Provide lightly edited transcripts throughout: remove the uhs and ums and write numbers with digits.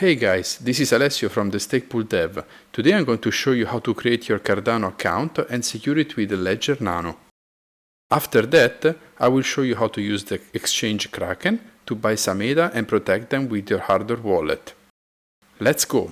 Hey guys, this is Alessio from the Stake Pool Dev. Today I'm going to show you how to create your Cardano account and secure it with the Ledger Nano. After that, I will show you how to use the exchange Kraken to buy some ADA and protect them with your hardware wallet. Let's go!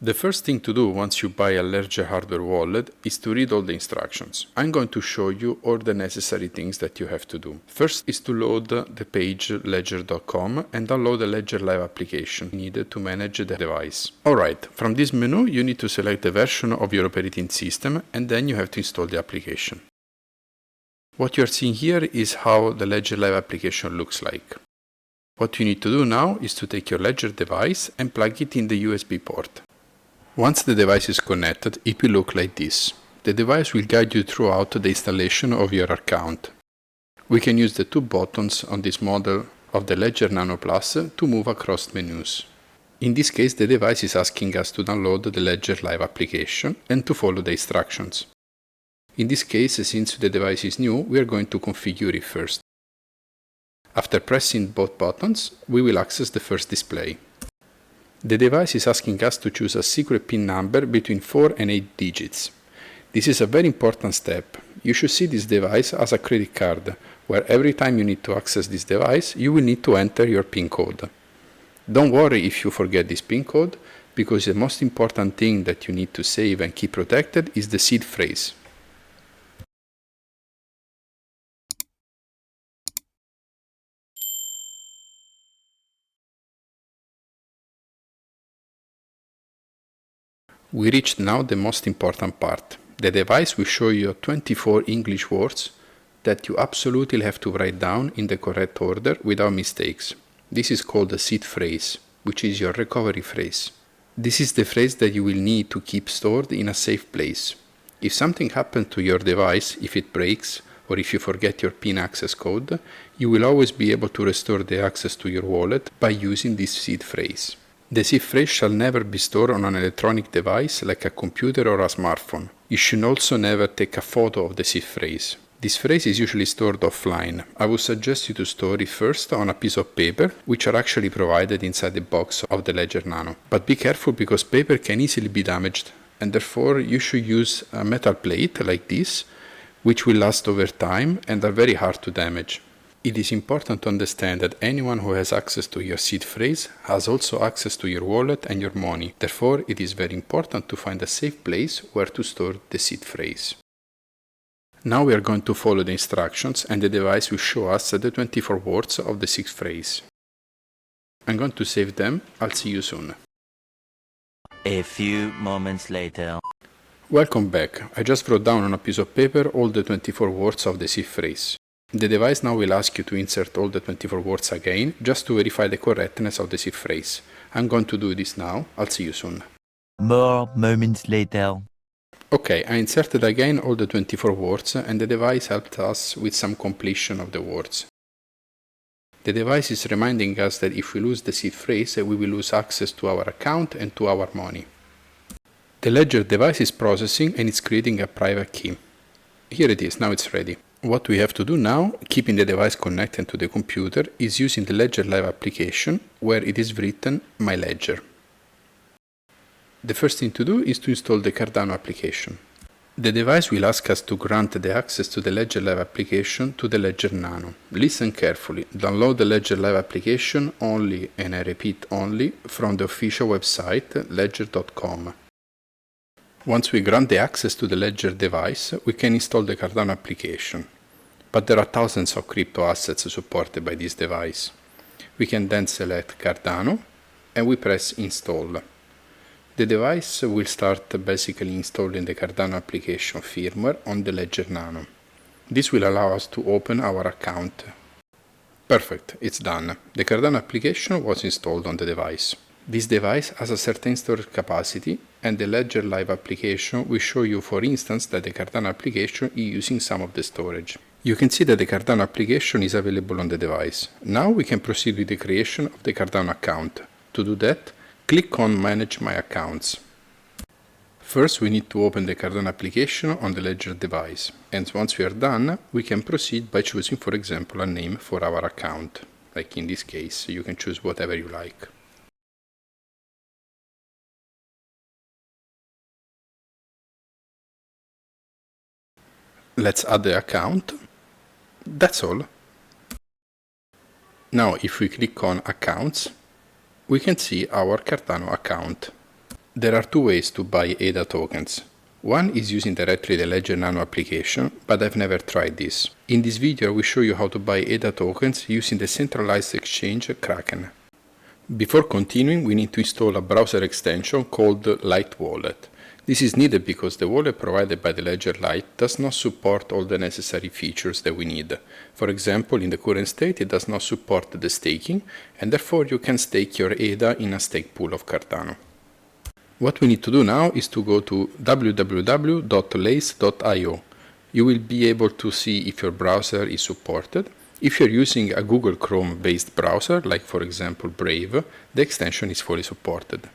The first thing to do once you buy a Ledger hardware wallet is to read all the instructions. I'm going to show you all the necessary things that you have to do. First is to load the page ledger.com and download the Ledger Live application needed to manage the device. Alright, from this menu you need to select the version of your operating system and then you have to install the application. What you're seeing here is how the Ledger Live application looks like. What you need to do now is to take your Ledger device and plug it in the USB port. Once the device is connected, it will look like this. The device will guide you throughout the installation of your account. We can use the two buttons on this model of the Ledger Nano Plus to move across menus. In this case, the device is asking us to download the Ledger Live application and to follow the instructions. In this case, since the device is new, we are going to configure it first. After pressing both buttons, we will access the first display. The device is asking us to choose a secret PIN number between 4 and 8 digits. This is a very important step. You should see this device as a credit card, where every time you need to access this device, you will need to enter your PIN code. Don't worry if you forget this PIN code, because the most important thing that you need to save and keep protected is the seed phrase. We reached now the most important part. The device will show you 24 English words that you absolutely have to write down in the correct order without mistakes. This is called the seed phrase, which is your recovery phrase. This is the phrase that you will need to keep stored in a safe place. If something happens to your device, if it breaks, or if you forget your PIN access code, you will always be able to restore the access to your wallet by using this seed phrase. The seed phrase shall never be stored on an electronic device like a computer or a smartphone. You should also never take a photo of the seed phrase. This phrase is usually stored offline. I would suggest you to store it first on a piece of paper, which are actually provided inside the box of the Ledger Nano. But be careful because paper can easily be damaged, and therefore you should use a metal plate like this, which will last over time and are very hard to damage. It is important to understand that anyone who has access to your seed phrase has also access to your wallet and your money. Therefore, it is very important to find a safe place where to store the seed phrase. Now we are going to follow the instructions and the device will show us the 24 words of the seed phrase. I'm going to save them. I'll see you soon. A few moments later. Welcome back. I just wrote down on a piece of paper all the 24 words of the seed phrase. The device now will ask you to insert all the 24 words again, just to verify the correctness of the seed phrase. I'm going to do this now. I'll see you soon. More moments later. Okay, I inserted again all the 24 words and the device helped us with some completion of the words. The device is reminding us that if we lose the seed phrase, we will lose access to our account and to our money. The Ledger device is processing and it's creating a private key. Here it is, now it's ready. What we have to do now, keeping the device connected to the computer, is using the Ledger Live application where it is written My Ledger. The first thing to do is to install the Cardano application. The device will ask us to grant the access to the Ledger Live application to the Ledger Nano. Listen carefully, download the Ledger Live application only, and I repeat only, from the official website ledger.com. Once we grant the access to the Ledger device, we can install the Cardano application. But there are thousands of crypto assets supported by this device. We can then select Cardano and we press Install. The device will start basically installing the Cardano application firmware on the Ledger Nano. This will allow us to open our account. Perfect, it's done. The Cardano application was installed on the device. This device has a certain storage capacity and the Ledger Live application will show you, for instance, that the Cardano application is using some of the storage. You can see that the Cardano application is available on the device. Now we can proceed with the creation of the Cardano account. To do that, click on Manage My Accounts. First, we need to open the Cardano application on the Ledger device, and once we are done, we can proceed by choosing, for example, a name for our account. Like in this case, you can choose whatever you like. Let's add the account. That's all. Now, if we click on Accounts, we can see our Cardano account. There are two ways to buy ADA tokens. One is using directly the Ledger Nano application, but I've never tried this. In this video, we show you how to buy ADA tokens using the centralized exchange Kraken. Before continuing, we need to install a browser extension called Light Wallet. This is needed because the wallet provided by the Ledger Lite does not support all the necessary features that we need. For example, in the current state, it does not support the staking, and therefore you can stake your ADA in a stake pool of Cardano. What we need to do now is to go to www.lace.io. You will be able to see if your browser is supported. If you're using a Google Chrome based browser, like for example Brave, the extension is fully supported.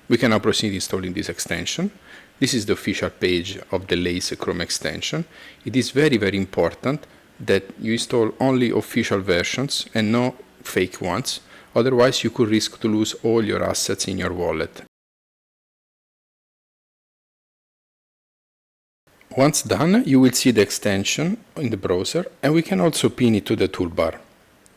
We can now proceed installing this extension. This is the official page of the Lace Chrome extension. It is very important that you install only official versions and no fake ones, otherwise you could risk to lose all your assets in your wallet. Once done, you will see the extension in the browser, and we can also pin it to the toolbar.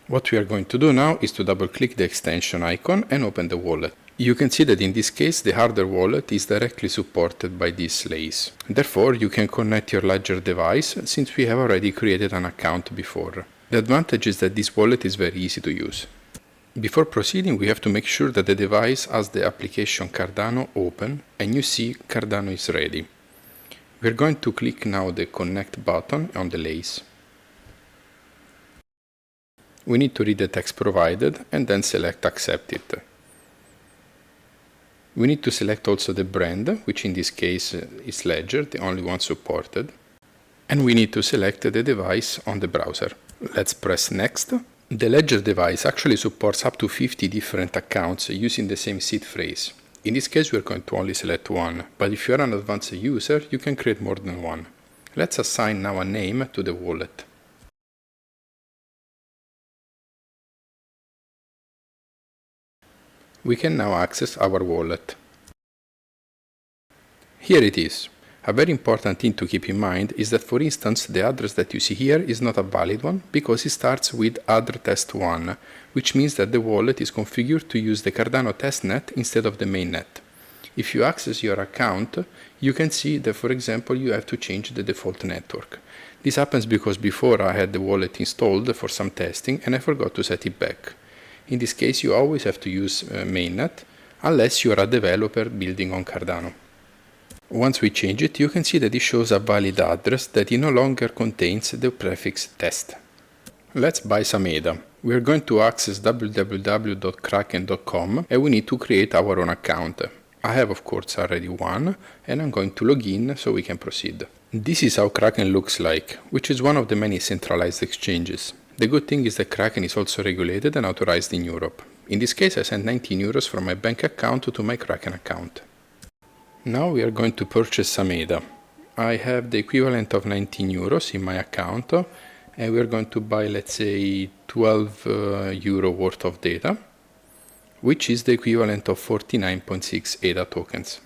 What we are going to do now is to double-click the extension icon and open the wallet. You can see that in this case the hardware wallet is directly supported by this Lace. Therefore, you can connect your Ledger device since we have already created an account before. The advantage is that this wallet is very easy to use. Before proceeding, we have to make sure that the device has the application Cardano open and you see Cardano is ready. We are going to click now the Connect button on the Lace. We need to read the text provided and then select Accept it. We need to select also the brand, which in this case is Ledger, the only one supported. And we need to select the device on the browser. Let's press Next. The Ledger device actually supports up to 50 different accounts using the same seed phrase. In this case, we are going to only select one, but if you are an advanced user, you can create more than one. Let's assign now a name to the wallet. We can now access our wallet. Here it is. A very important thing to keep in mind is that, for instance, the address that you see here is not a valid one because it starts with addr_test1, which means that the wallet is configured to use the Cardano testnet instead of the mainnet. If you access your account, you can see that, for example, you have to change the default network. This happens because before I had the wallet installed for some testing and I forgot to set it back. In this case, you always have to use mainnet unless you are a developer building on Cardano. Once we change it, you can see that it shows a valid address that it no longer contains the prefix test. Let's buy some ADA. We are going to access www.kraken.com and we need to create our own account. I have of course already one and I'm going to log in so we can proceed. This is how Kraken looks like, which is one of the many centralized exchanges. The good thing is that Kraken is also regulated and authorized in Europe. In this case, I sent 19 euros from my bank account to my Kraken account. Now we are going to purchase some ADA. I have the equivalent of 19 euros in my account and we are going to buy, let's say, 12 euro worth of data, which is the equivalent of 49.6 ADA tokens.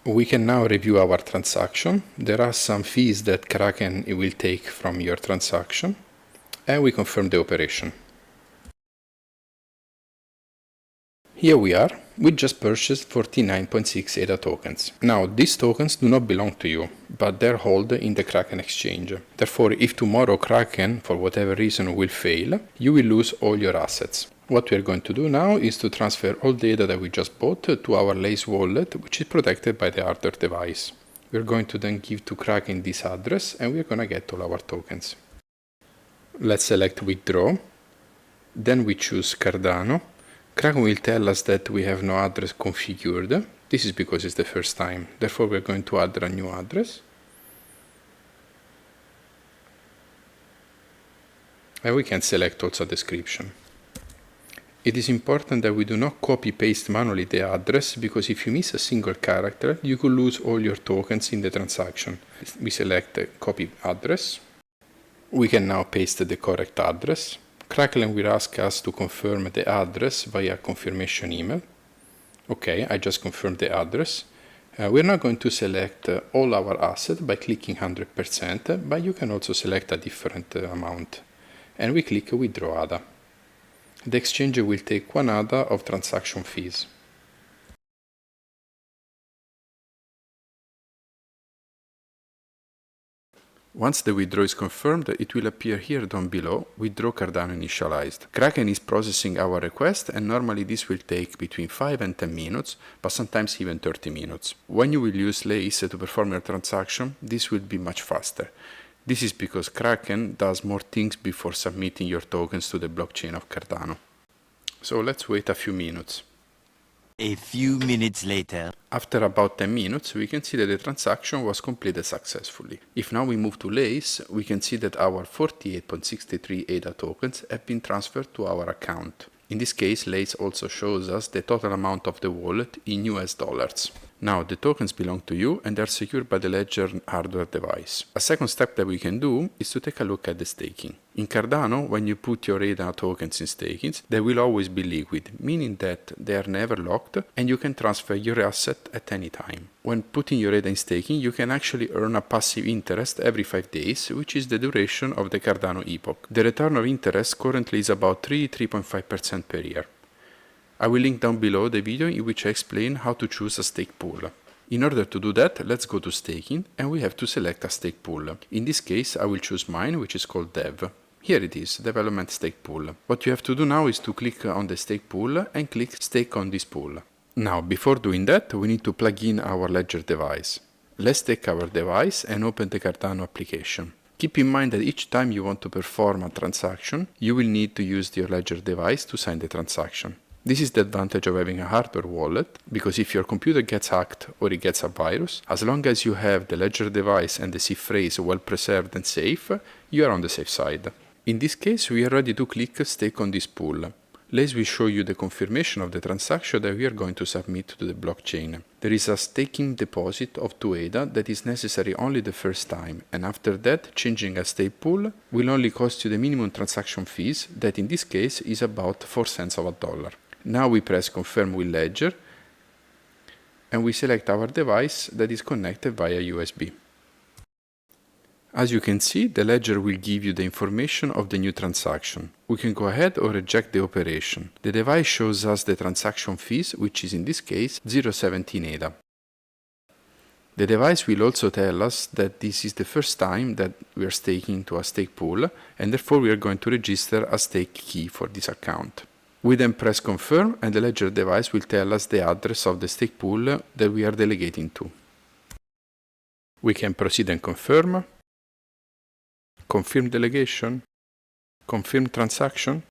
We can now review our transaction. There are some fees that Kraken will take from your transaction, and we confirm the operation. Here we are. We just purchased 49.6 ADA tokens. Now, these tokens do not belong to you, but they're held in the Kraken exchange. Therefore, if tomorrow Kraken, for whatever reason, will fail, you will lose all your assets. What we are going to do now is to transfer all data that we just bought to our Lace wallet, which is protected by the hardware device. We're going to then give to Kraken this address, and we're going to get all our tokens. Let's select Withdraw. Then we choose Cardano. Kraken will tell us that we have no address configured. This is because it's the first time. Therefore, we're going to add a new address. And we can select also a description. It is important that we do not copy-paste manually the address, because if you miss a single character, you could lose all your tokens in the transaction. We select the copy address. We can now paste the correct address. Kraken will ask us to confirm the address via confirmation email. Okay, I just confirmed the address. We're now going to select all our assets by clicking 100%, but you can also select a different amount. And we click withdraw ADA. The exchange will take 1 ADA of transaction fees. Once the withdrawal is confirmed, it will appear here down below, Withdraw Cardano Initialized. Kraken is processing our request, and normally this will take between 5 and 10 minutes, but sometimes even 30 minutes. When you will use Lace to perform your transaction, this will be much faster. This is because Kraken does more things before submitting your tokens to the blockchain of Cardano. So let's wait a few minutes. A few minutes later. After about 10 minutes, we can see that the transaction was completed successfully. If now we move to Lace, we can see that our 48.63 ADA tokens have been transferred to our account. In this case, Lace also shows us the total amount of the wallet in US dollars. Now, the tokens belong to you and are secured by the Ledger hardware device. A second step that we can do is to take a look at the staking. In Cardano, when you put your ADA tokens in staking, they will always be liquid, meaning that they are never locked and you can transfer your asset at any time. When putting your ADA in staking, you can actually earn a passive interest every 5 days, which is the duration of the Cardano epoch. The return of interest currently is about 3.5% per year. I will link down below the video in which I explain how to choose a stake pool. In order to do that, let's go to staking and we have to select a stake pool. In this case, I will choose mine, which is called Dev. Here it is, Development Stake Pool. What you have to do now is to click on the stake pool and click Stake on this pool. Now, before doing that, we need to plug in our Ledger device. Let's take our device and open the Cardano application. Keep in mind that each time you want to perform a transaction, you will need to use your Ledger device to sign the transaction. This is the advantage of having a hardware wallet, because if your computer gets hacked or it gets a virus, as long as you have the Ledger device and the seed phrase well preserved and safe, you are on the safe side. In this case, we are ready to click Stake on this pool. Lace will show you the confirmation of the transaction that we are going to submit to the blockchain. There is a staking deposit of 2 ADA that is necessary only the first time, and after that, changing a stake pool will only cost you the minimum transaction fees, that in this case is about 4 cents of a dollar. Now we press confirm with Ledger and we select our device that is connected via USB. As you can see, the Ledger will give you the information of the new transaction. We can go ahead or reject the operation. The device shows us the transaction fees, which is in this case 0.17 ADA. The device will also tell us that this is the first time that we are staking to a stake pool, and therefore we are going to register a stake key for this account. We then press confirm and the Ledger device will tell us the address of the stake pool that we are delegating to. We can proceed and confirm delegation, confirm transaction.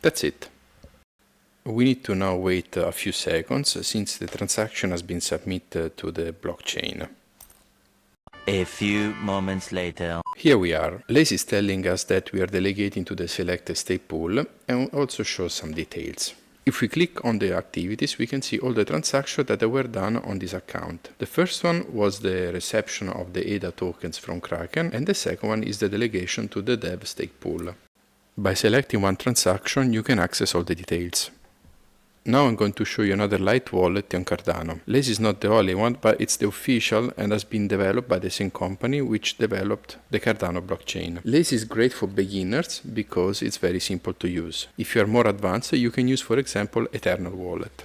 That's it. We need to now wait a few seconds since the transaction has been submitted to the blockchain. A few moments later. Here we are. Lace is telling us that we are delegating to the selected stake pool and also shows some details. If we click on the activities, we can see all the transactions that were done on this account. The first one was the reception of the ADA tokens from Kraken, and the second one is the delegation to the Dev stake pool. By selecting one transaction, you can access all the details. Now I'm going to show you another light wallet on Cardano. Lace is not the only one, but it's the official and has been developed by the same company which developed the Cardano blockchain. Lace is great for beginners because it's very simple to use. If you are more advanced, you can use, for example, Eternl wallet.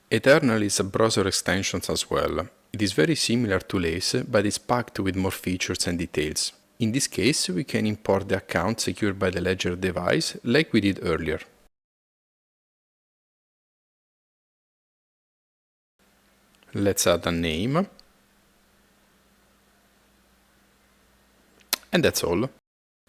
Eternl is a browser extension as well. It is very similar to Lace, but it's packed with more features and details. In this case, we can import the account secured by the Ledger device like we did earlier. Let's add a name. And that's all.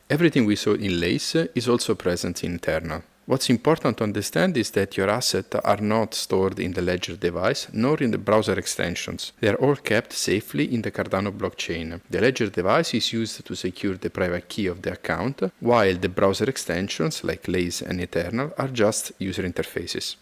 Everything we saw in Lace is also present in Eternl. What's important to understand is that your assets are not stored in the Ledger device, nor in the browser extensions. They are all kept safely in the Cardano blockchain. The Ledger device is used to secure the private key of the account, while the browser extensions like Lace and Eternl are just user interfaces.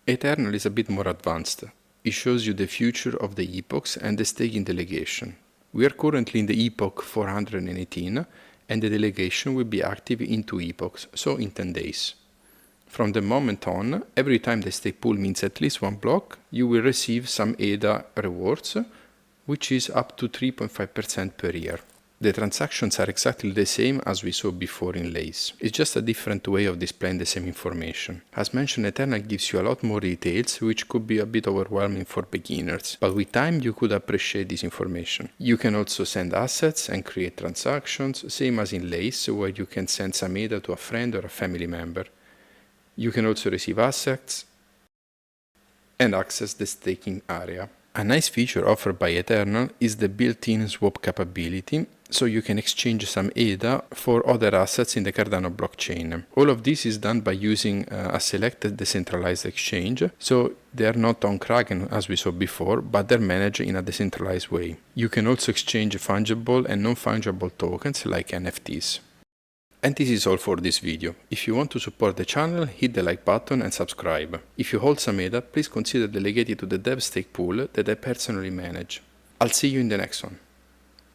Eternl is a bit more advanced. It shows you the future of the epochs and the staking delegation. We are currently in the epoch 418, and the delegation will be active in 2 epochs, so in 10 days. From the moment on, every time the stake pool means at least 1 block, you will receive some ADA rewards, which is up to 3.5% per year. The transactions are exactly the same as we saw before in Lace. It's just a different way of displaying the same information. As mentioned, Eternl gives you a lot more details, which could be a bit overwhelming for beginners, but with time you could appreciate this information. You can also send assets and create transactions, same as in Lace, where you can send some ADA to a friend or a family member. You can also receive assets and access the staking area. A nice feature offered by Eternl is the built-in swap capability, so you can exchange some ADA for other assets in the Cardano blockchain. All of this is done by using a selected decentralized exchange, so they are not on Kraken as we saw before, but they're managed in a decentralized way. You can also exchange fungible and non-fungible tokens like NFTs. And this is all for this video. If you want to support the channel, hit the like button and subscribe. If you hold some ADA, please consider delegating to the dev stake pool that I personally manage. I'll see you in the next one.